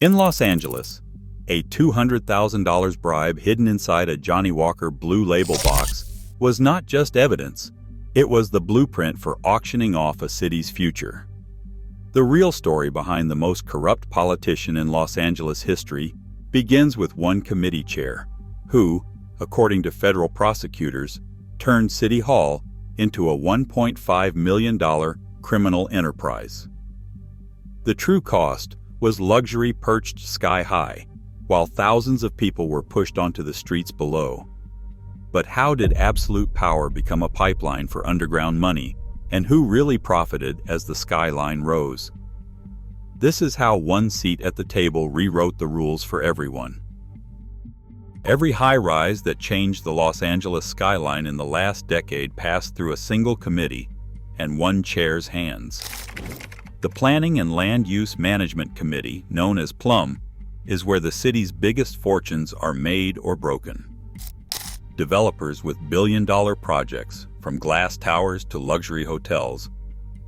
In Los Angeles, a $200,000 bribe hidden inside a Johnny Walker Blue Label box was not just evidence, it was the blueprint for auctioning off a city's future. The real story behind the most corrupt politician in Los Angeles history begins with one committee chair, who, according to federal prosecutors, turned City Hall into a $1.5 million criminal enterprise. The true cost was luxury perched sky high, while thousands of people were pushed onto the streets below. But how did absolute power become a pipeline for underground money, and who really profited as the skyline rose? This is how one seat at the table rewrote the rules for everyone. Every high-rise that changed the Los Angeles skyline in the last decade passed through a single committee and one chair's hands. The Planning and Land Use Management Committee, known as PLUM, is where the city's biggest fortunes are made or broken. Developers with billion-dollar projects, from glass towers to luxury hotels,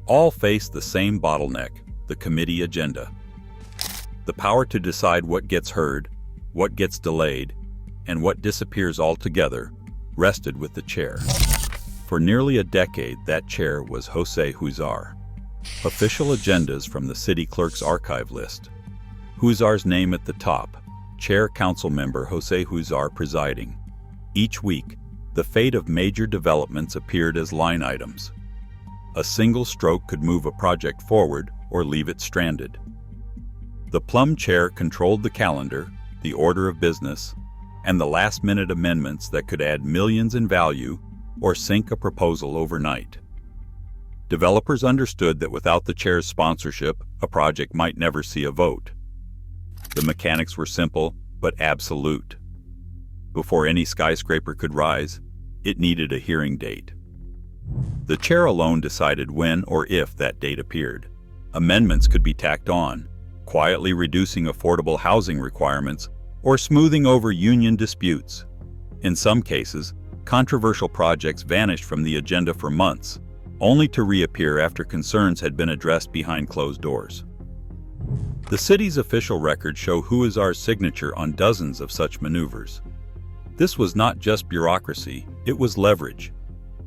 all face the same bottleneck, the committee agenda. The power to decide what gets heard, what gets delayed, and what disappears altogether rested with the chair. For nearly a decade, that chair was Jose Huizar. Official agendas from the city clerk's archive list. Huizar's name at the top, Chair Council Member Jose Huizar presiding. Each week, the fate of major developments appeared as line items. A single stroke could move a project forward or leave it stranded. The PLUM chair controlled the calendar, the order of business, and the last-minute amendments that could add millions in value or sink a proposal overnight. Developers understood that without the chair's sponsorship, a project might never see a vote. The mechanics were simple but absolute. Before any skyscraper could rise, it needed a hearing date. The chair alone decided when or if that date appeared. Amendments could be tacked on, quietly reducing affordable housing requirements or smoothing over union disputes. In some cases, controversial projects vanished from the agenda for months, only to reappear after concerns had been addressed behind closed doors. The city's official records show Huizar's signature on dozens of such maneuvers. This was not just bureaucracy, it was leverage.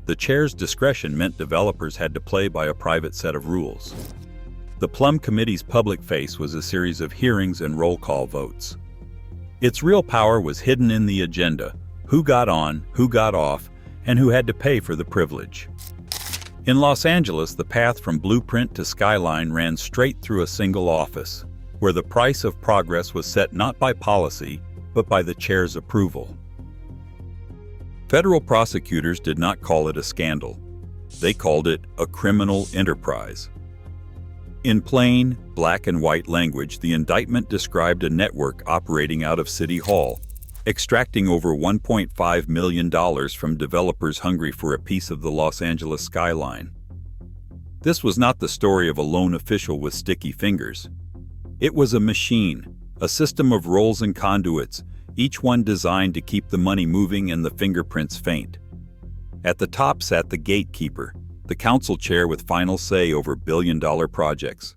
The chair's discretion meant developers had to play by a private set of rules. The PLUM Committee's public face was a series of hearings and roll call votes. Its real power was hidden in the agenda: who got on, who got off, and who had to pay for the privilege. In Los Angeles, the path from blueprint to skyline ran straight through a single office, where the price of progress was set not by policy, but by the chair's approval. Federal prosecutors did not call it a scandal. They called it a criminal enterprise. In plain, black and white language, the indictment described a network operating out of City Hall, extracting over $1.5 million from developers hungry for a piece of the Los Angeles skyline. This was not the story of a lone official with sticky fingers. It was a machine, a system of rolls and conduits, each one designed to keep the money moving and the fingerprints faint. At the top sat the gatekeeper, the council chair with final say over billion-dollar projects.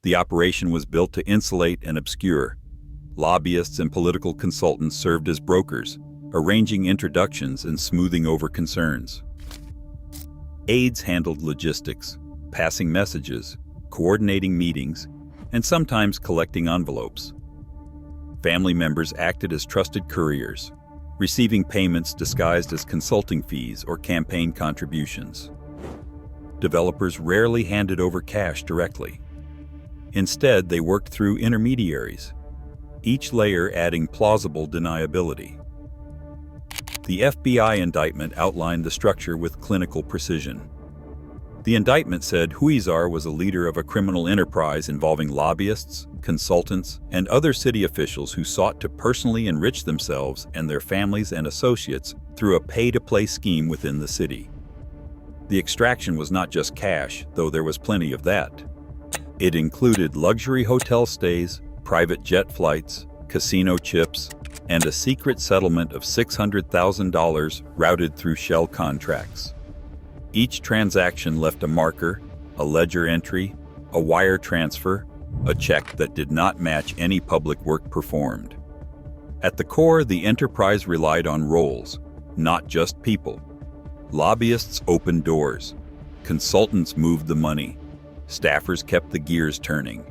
The operation was built to insulate and obscure. Lobbyists and political consultants served as brokers, arranging introductions and smoothing over concerns. Aides handled logistics, passing messages, coordinating meetings, and sometimes collecting envelopes. Family members acted as trusted couriers, receiving payments disguised as consulting fees or campaign contributions. Developers rarely handed over cash directly. Instead, they worked through intermediaries, each layer adding plausible deniability. The FBI indictment outlined the structure with clinical precision. The indictment said Huizar was a leader of a criminal enterprise involving lobbyists, consultants, and other city officials who sought to personally enrich themselves and their families and associates through a pay-to-play scheme within the city. The extraction was not just cash, though there was plenty of that. It included luxury hotel stays, private jet flights, casino chips, and a secret settlement of $600,000 routed through shell contracts. Each transaction left a marker, a ledger entry, a wire transfer, a check that did not match any public work performed. At the core, the enterprise relied on roles, not just people. Lobbyists opened doors. Consultants moved the money. Staffers kept the gears turning.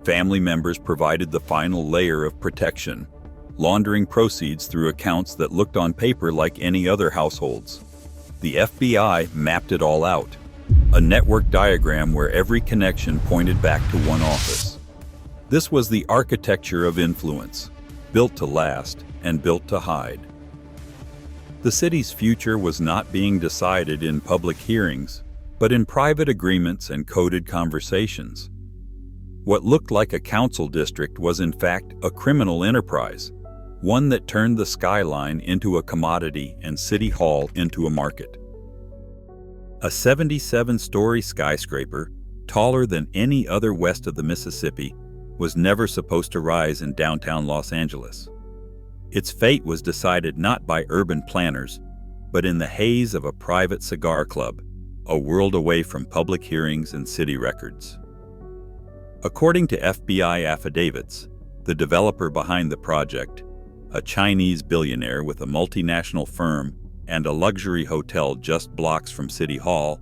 Family members provided the final layer of protection, laundering proceeds through accounts that looked on paper like any other households. The FBI mapped it all out, a network diagram where every connection pointed back to one office. This was the architecture of influence, built to last and built to hide. The city's future was not being decided in public hearings, but in private agreements and coded conversations. What looked like a council district was in fact a criminal enterprise, one that turned the skyline into a commodity and City Hall into a market. A 77-story skyscraper, taller than any other west of the Mississippi, was never supposed to rise in downtown Los Angeles. Its fate was decided not by urban planners, but in the haze of a private cigar club, a world away from public hearings and city records. According to FBI affidavits, the developer behind the project, a Chinese billionaire with a multinational firm and a luxury hotel just blocks from City Hall,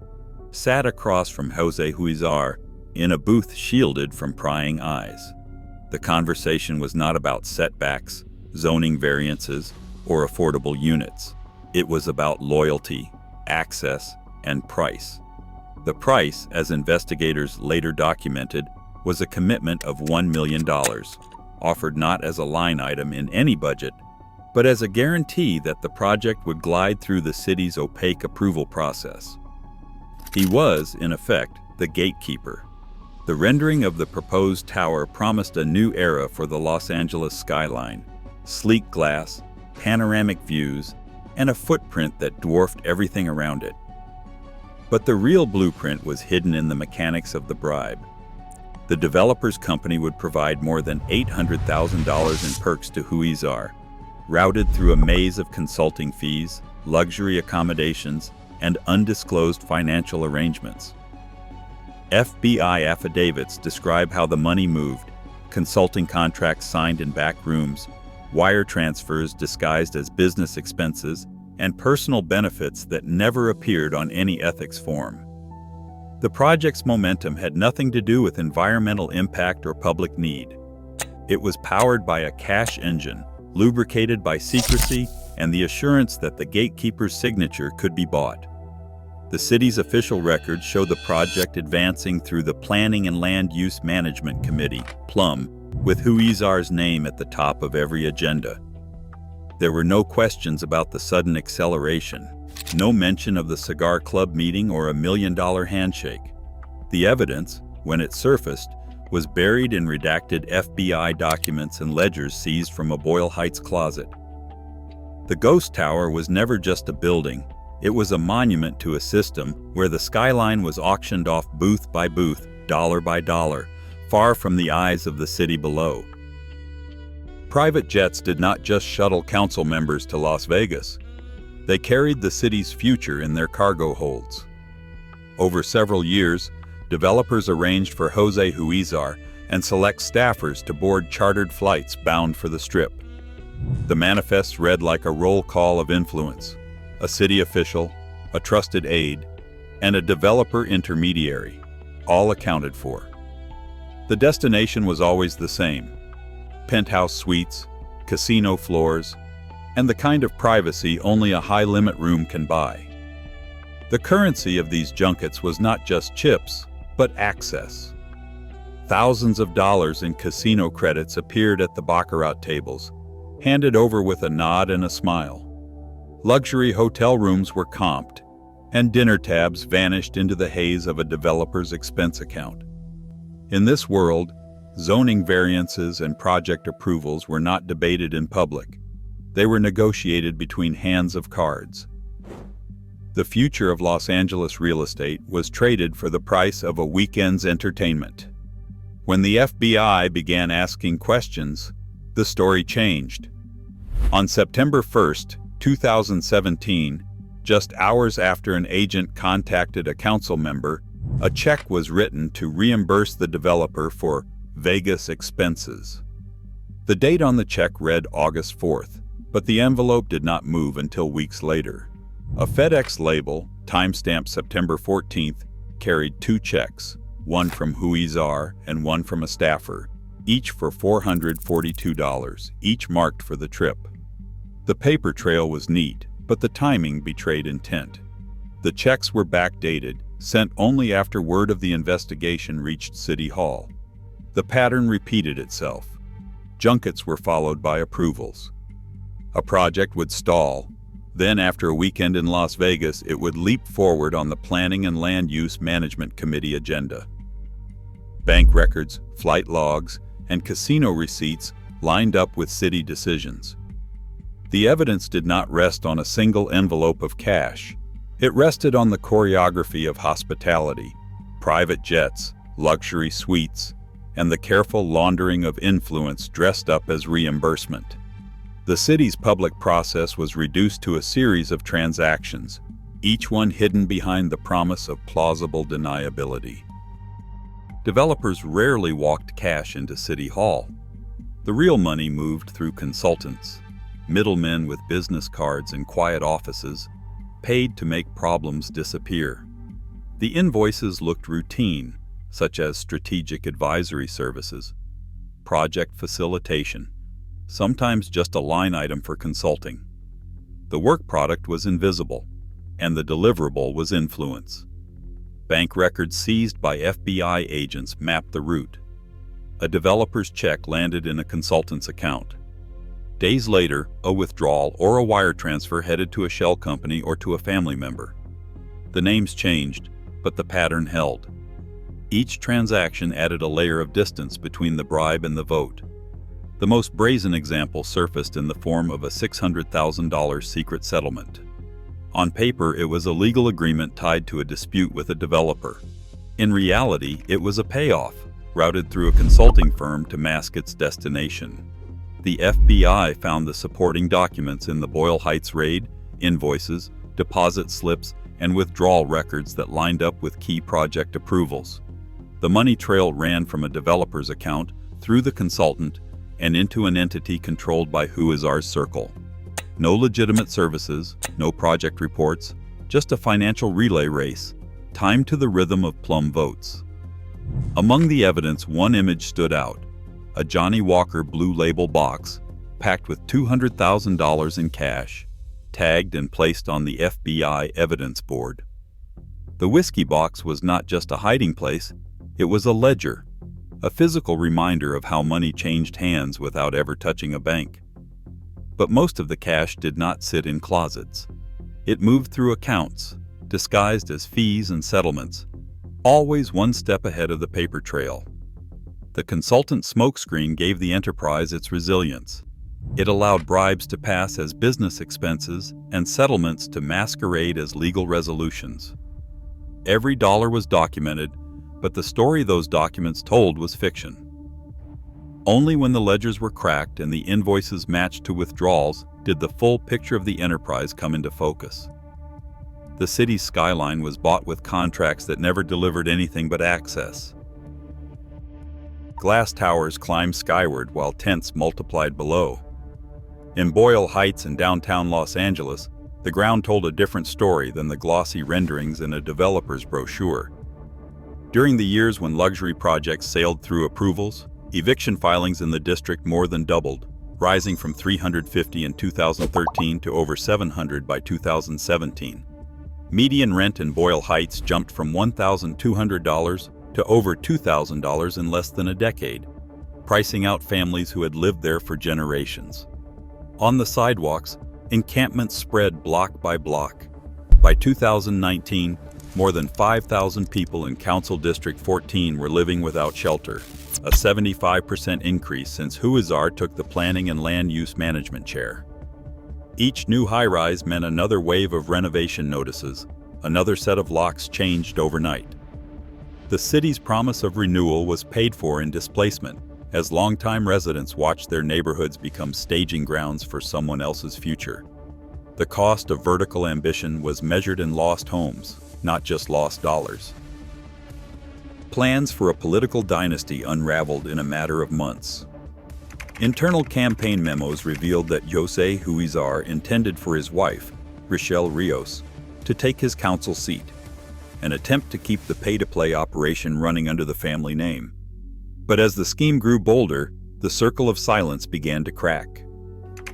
sat across from Jose Huizar in a booth shielded from prying eyes. The conversation was not about setbacks, zoning variances, or affordable units. It was about loyalty, access, and price. The price, as investigators later documented, was a commitment of $1 million, offered not as a line item in any budget, but as a guarantee that the project would glide through the city's opaque approval process. He was, in effect, the gatekeeper. The rendering of the proposed tower promised a new era for the Los Angeles skyline: sleek glass, panoramic views, and a footprint that dwarfed everything around it. But the real blueprint was hidden in the mechanics of the bribe. The developer's company would provide more than $800,000 in perks to Huizar, routed through a maze of consulting fees, luxury accommodations, and undisclosed financial arrangements. FBI affidavits describe how the money moved: consulting contracts signed in back rooms, wire transfers disguised as business expenses, and personal benefits that never appeared on any ethics form. The project's momentum had nothing to do with environmental impact or public need. It was powered by a cash engine, lubricated by secrecy and the assurance that the gatekeeper's signature could be bought. The city's official records show the project advancing through the Planning and Land Use Management Committee, PLUM, with Huizar's name at the top of every agenda. There were no questions about the sudden acceleration, no mention of the cigar club meeting or $1 million handshake. The evidence, when it surfaced, was buried in redacted FBI documents and ledgers seized from a Boyle Heights closet. The ghost tower was never just a building. It was a monument to a system where the skyline was auctioned off booth by booth, dollar by dollar, far from the eyes of the city below. Private jets did not just shuttle council members to Las Vegas. They carried the city's future in their cargo holds. Over several years, developers arranged for Jose Huizar and select staffers to board chartered flights bound for the Strip. The manifests read like a roll call of influence: a city official, a trusted aide, and a developer intermediary, all accounted for. The destination was always the same: penthouse suites, casino floors, and the kind of privacy only a high-limit room can buy. The currency of these junkets was not just chips, but access. Thousands of dollars in casino credits appeared at the baccarat tables, handed over with a nod and a smile. Luxury hotel rooms were comped, and dinner tabs vanished into the haze of a developer's expense account. In this world, zoning variances and project approvals were not debated in public. They were negotiated between hands of cards. The future of Los Angeles real estate was traded for the price of a weekend's entertainment. When the FBI began asking questions, the story changed. On September 1st, 2017, just hours after an agent contacted a council member, a check was written to reimburse the developer for Vegas expenses. The date on the check read August 4th, but the envelope did not move until weeks later. A FedEx label, timestamped September 14th, carried 2 checks, one from Huizar and one from a staffer, each for $442, each marked for the trip. The paper trail was neat, but the timing betrayed intent. The checks were backdated, sent only after word of the investigation reached City Hall. The pattern repeated itself. Junkets were followed by approvals. A project would stall. Then, after a weekend in Las Vegas, it would leap forward on the Planning and Land Use Management Committee agenda. Bank records, flight logs, and casino receipts lined up with city decisions. The evidence did not rest on a single envelope of cash. It rested on the choreography of hospitality, private jets, luxury suites, and the careful laundering of influence dressed up as reimbursement. The city's public process was reduced to a series of transactions, each one hidden behind the promise of plausible deniability. Developers rarely walked cash into City Hall. The real money moved through consultants, middlemen with business cards and quiet offices, paid to make problems disappear. The invoices looked routine, such as strategic advisory services, project facilitation, sometimes just a line item for consulting. The work product was invisible, and the deliverable was influence. Bank records seized by FBI agents mapped the route. A developer's check landed in a consultant's account. Days later, a withdrawal or a wire transfer headed to a shell company or to a family member. The names changed, but the pattern held. Each transaction added a layer of distance between the bribe and the vote. The most brazen example surfaced in the form of a $600,000 secret settlement. On paper, it was a legal agreement tied to a dispute with a developer. In reality, it was a payoff, routed through a consulting firm to mask its destination. The FBI found the supporting documents in the Boyle Heights raid, invoices, deposit slips, and withdrawal records that lined up with key project approvals. The money trail ran from a developer's account, through the consultant, and into an entity controlled by Huizar's circle. No legitimate services, no project reports, just a financial relay race, timed to the rhythm of PLUM votes. Among the evidence, one image stood out: a Johnny Walker Blue Label box, packed with $200,000 in cash, tagged and placed on the FBI evidence board. The whiskey box was not just a hiding place, it was a ledger, a physical reminder of how money changed hands without ever touching a bank. But most of the cash did not sit in closets. It moved through accounts, disguised as fees and settlements, always one step ahead of the paper trail. The consultant smokescreen gave the enterprise its resilience. It allowed bribes to pass as business expenses and settlements to masquerade as legal resolutions. Every dollar was documented, but the story those documents told was fiction. Only when the ledgers were cracked and the invoices matched to withdrawals did the full picture of the enterprise come into focus. The city's skyline was bought with contracts that never delivered anything but access. Glass towers climbed skyward while tents multiplied below. In Boyle Heights in downtown Los Angeles, the ground told a different story than the glossy renderings in a developer's brochure. During the years when luxury projects sailed through approvals, eviction filings in the district more than doubled, rising from 350 in 2013 to over 700 by 2017. Median rent in Boyle Heights jumped from $1,200 to over $2,000 in less than a decade, pricing out families who had lived there for generations. On the sidewalks, encampments spread block by block. By 2019, more than 5,000 people in Council District 14 were living without shelter, a 75% increase since Huizar took the Planning and Land Use Management chair. Each new high-rise meant another wave of renovation notices, another set of locks changed overnight. The city's promise of renewal was paid for in displacement, as longtime residents watched their neighborhoods become staging grounds for someone else's future. The cost of vertical ambition was measured in lost homes, not just lost dollars. Plans for a political dynasty unraveled in a matter of months. Internal campaign memos revealed that Jose Huizar intended for his wife, Rochelle Rios, to take his council seat, an attempt to keep the pay-to-play operation running under the family name. But as the scheme grew bolder, the circle of silence began to crack.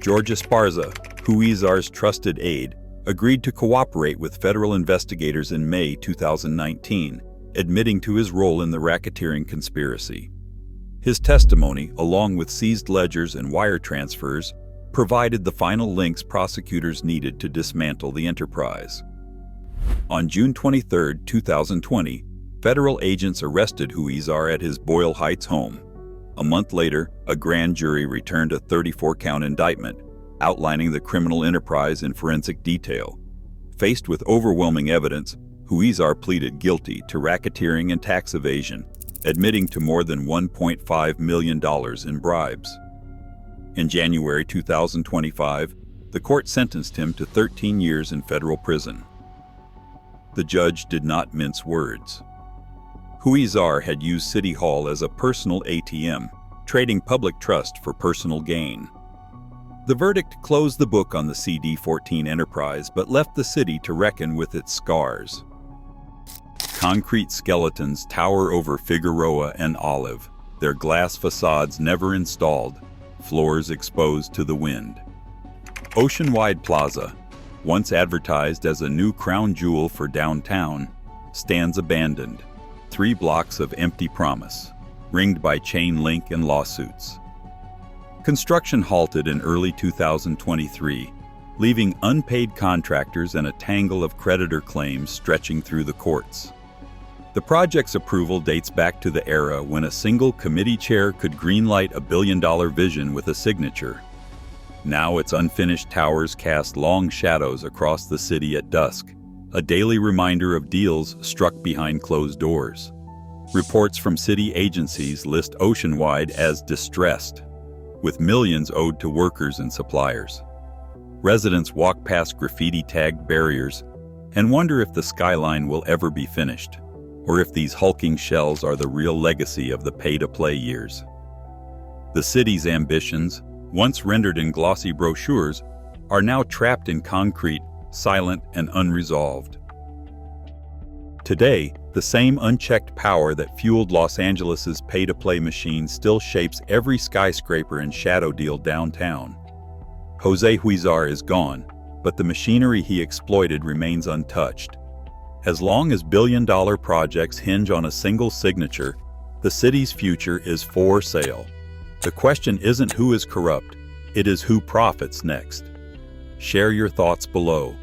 George Esparza, Huizar's trusted aide, agreed to cooperate with federal investigators in May 2019, admitting to his role in the racketeering conspiracy. His testimony, along with seized ledgers and wire transfers, provided the final links prosecutors needed to dismantle the enterprise. On June 23, 2020, federal agents arrested Huizar at his Boyle Heights home. A month later, a grand jury returned a 34-count indictment, outlining the criminal enterprise in forensic detail. Faced with overwhelming evidence, Huizar pleaded guilty to racketeering and tax evasion, admitting to more than $1.5 million in bribes. In January 2025, the court sentenced him to 13 years in federal prison. The judge did not mince words. Huizar had used City Hall as a personal ATM, trading public trust for personal gain. The verdict closed the book on the CD-14 enterprise but left the city to reckon with its scars. Concrete skeletons tower over Figueroa and Olive, their glass facades never installed, floors exposed to the wind. Oceanwide Plaza, once advertised as a new crown jewel for downtown, stands abandoned, 3 blocks of empty promise, ringed by chain link and lawsuits. Construction halted in early 2023, leaving unpaid contractors and a tangle of creditor claims stretching through the courts. The project's approval dates back to the era when a single committee chair could greenlight a billion-dollar vision with a signature. Now its unfinished towers cast long shadows across the city at dusk, a daily reminder of deals struck behind closed doors. Reports from city agencies list Oceanwide as distressed, with millions owed to workers and suppliers. Residents walk past graffiti-tagged barriers and wonder if the skyline will ever be finished, or if these hulking shells are the real legacy of the pay-to-play years. The city's ambitions, once rendered in glossy brochures, are now trapped in concrete, silent, and unresolved. Today, the same unchecked power that fueled Los Angeles's pay-to-play machine still shapes every skyscraper and shadow deal downtown. Jose Huizar is gone, but the machinery he exploited remains untouched. As long as billion-dollar projects hinge on a single signature, the city's future is for sale. The question isn't who is corrupt, it is who profits next. Share your thoughts below.